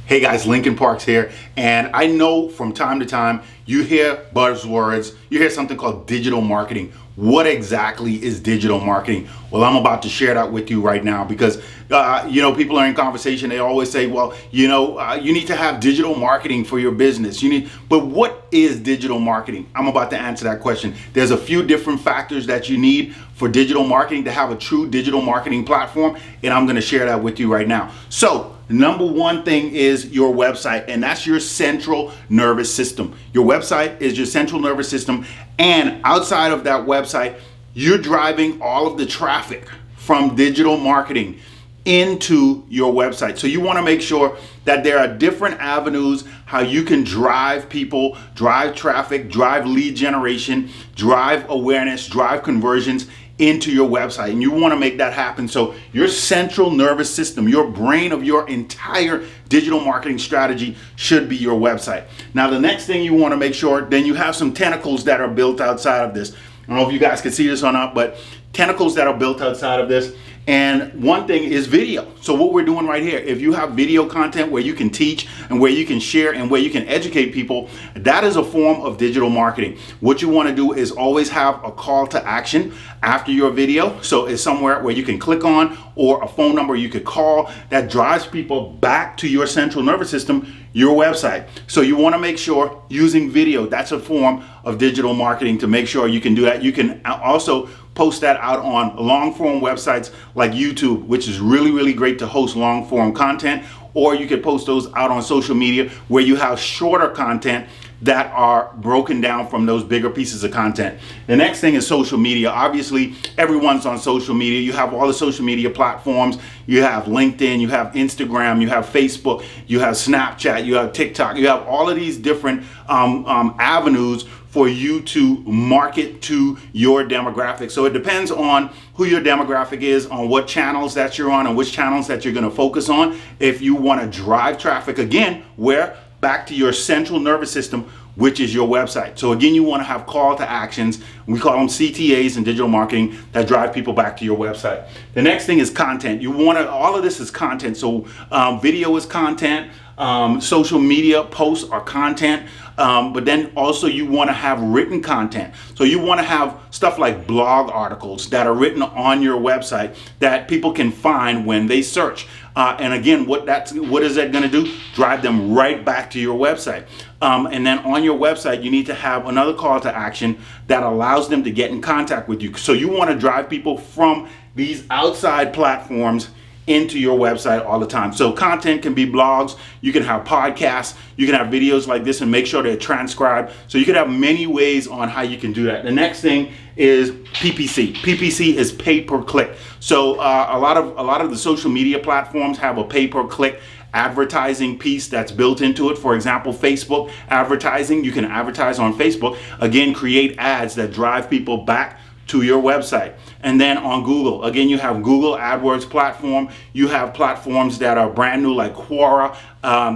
Hey guys, Lincoln Parks here, and I know from time to time you hear buzzwords, you hear something called digital marketing. What exactly is digital marketing? Well, I'm about to share that with you right now because, people are in conversation. They always say, well, you need to have digital marketing for your business. But what is digital marketing? I'm about to answer that question. There's a few different factors that you need for digital marketing to have a true digital marketing platform, and I'm going to share that with you right now. So, number one thing is your website, and that's your central nervous system. Your website is your central nervous system, and outside of that website, you're driving all of the traffic from digital marketing into your website. So you want to make sure that there are different avenues how you can drive people, drive traffic, drive lead generation, drive awareness, drive conversions into your website, and you want to make that happen. So your central nervous system, your brain of your entire digital marketing strategy should be your website. Now the next thing you want to make sure, then you have some tentacles that are built outside of this. I don't know if you guys can see this or not, but tentacles that are built outside of this. And one thing is video. So what we're doing right here, if you have video content where you can teach and where you can share and where you can educate people, that is a form of digital marketing. What you want to do is always have a call to action after your video. So it's somewhere where you can click on, or a phone number you could call that drives people back to your central nervous system, your website. So you want to make sure using video, that's a form of digital marketing to make sure you can do that. You can also post that out on long form websites like YouTube, which is really, really great to host long form content, or you can post those out on social media where you have shorter content that are broken down from those bigger pieces of content. The next thing is social media. Obviously, everyone's on social media. You have all the social media platforms. You have LinkedIn, you have Instagram, you have Facebook, you have Snapchat, you have TikTok. You have all of these different avenues for you to market to your demographic. So it depends on who your demographic is, on what channels that you're on, and which channels that you're going to focus on. If you want to drive traffic, again, where back to your central nervous system, which is your website. So again, you want to have call to actions. We call them CTAs in digital marketing that drive people back to your website. The next thing is content. You want to, all of this is content. So video is content. Social media posts are content. But then also you want to have written content. So you want to have stuff like blog articles that are written on your website that people can find when they search. And again, what is that going to do? Drive them right back to your website. And then on your website, you need to have another call to action that allows them to get in contact with you. So you want to drive people from these outside platforms into your website all the time. So content can be blogs, you can have podcasts, you can have videos like this and make sure they're transcribed. So you can have many ways on how you can do that. The next thing is PPC. PPC is pay per click. So a lot of the social media platforms have a pay per click advertising piece that's built into it. For example, Facebook advertising, you can advertise on Facebook. Again, create ads that drive people back to your website. And then on Google, again, you have Google AdWords platform. You have platforms that are brand new like Quora.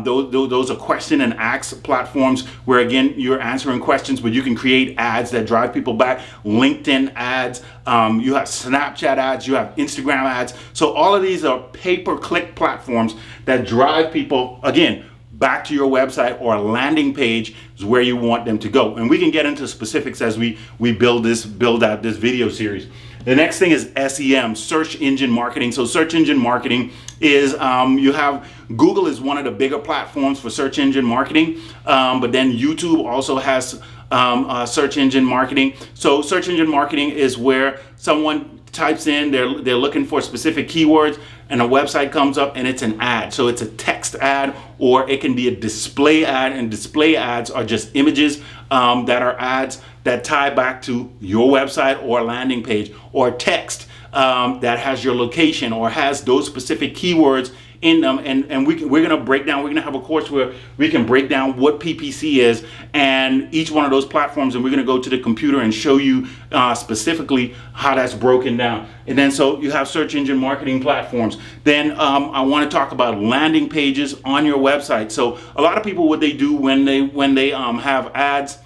Those are question and answer platforms where, again, you're answering questions, but you can create ads that drive people back. LinkedIn ads, you have Snapchat ads, you have Instagram ads. So all of these are pay-per-click platforms that drive people, again, back to your website, or a landing page is where you want them to go. And we can get into specifics as we build out this video series. The next thing is SEM, search engine marketing. So search engine marketing is, you have Google is one of the bigger platforms for search engine marketing, but then YouTube also has search engine marketing. So search engine marketing is where someone types in, they're looking for specific keywords, and a website comes up and it's an ad. So it's a text ad, or it can be a display ad, and display ads are just images that are ads that tie back to your website or landing page, or text that has your location or has those specific keywords in them. And we're gonna have a course where we can break down what PPC is and each one of those platforms, and we're gonna go to the computer and show you specifically how that's broken down. And then so you have search engine marketing platforms. Then I want to talk about landing pages on your website. So a lot of people, what they do when they have ads,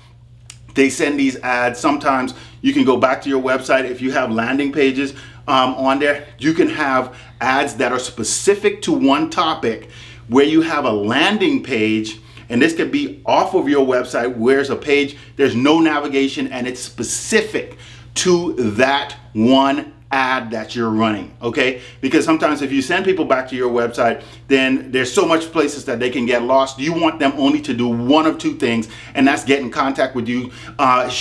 they send these ads. Sometimes you can go back to your website. If you have landing pages on there, you can have ads that are specific to one topic where you have a landing page, and this could be off of your website, where's a page, there's no navigation, and it's specific to that one ad that you're running, okay? Because sometimes if you send people back to your website, then there's so much places that they can get lost. You want them only to do one of two things, and that's get in contact with you.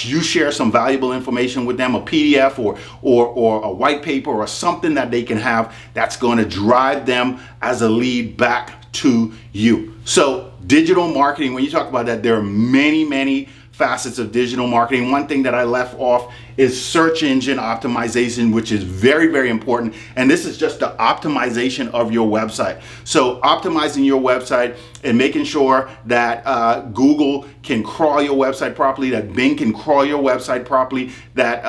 You share some valuable information with them, a PDF or a white paper or something that they can have that's going to drive them as a lead back to you. So digital marketing, when you talk about that, there are many facets of digital marketing. One thing that I left off is search engine optimization, which is very important. And this is just the optimization of your website. So optimizing your website and making sure that Google can crawl your website properly, that Bing can crawl your website properly, that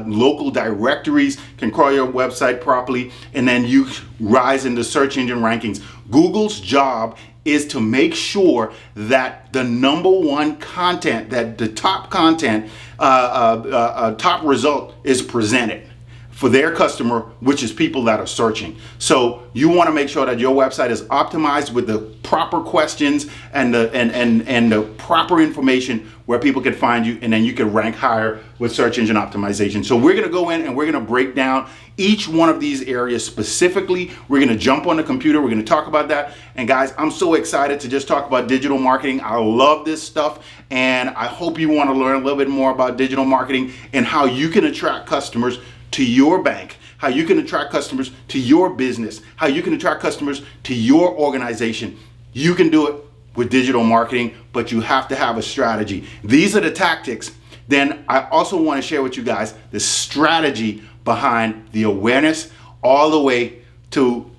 local directories can crawl your website properly, and then you rise in the search engine rankings. Google's job is to make sure that the number one content, that the top content, top result is presented for their customer, which is people that are searching. So you want to make sure that your website is optimized with the proper questions and the proper information where people can find you, and then you can rank higher with search engine optimization. So we're going to go in and we're going to break down each one of these areas specifically. We're going to jump on the computer. We're going to talk about that. And guys, I'm so excited to just talk about digital marketing. I love this stuff, and I hope you want to learn a little bit more about digital marketing and how you can attract customers to your bank, how you can attract customers to your business, how you can attract customers to your organization. You can do it with digital marketing, but you have to have a strategy. These are the tactics. Then I also want to share with you guys the strategy behind the awareness, all the way to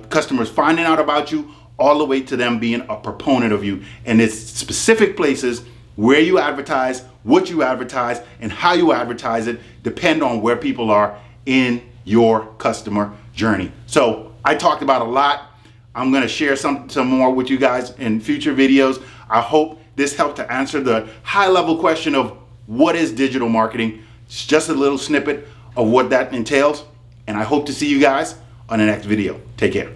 customers finding out about you, all the way to them being a proponent of you. And it's specific places where you advertise, what you advertise, and how you advertise it depend on where people are in your customer journey. So I talked about a lot. I'm going to share some more with you guys in future videos. I hope this helped to answer the high-level question of what is digital marketing. It's just a little snippet of what that entails, and I hope to see you guys on the next video. Take care.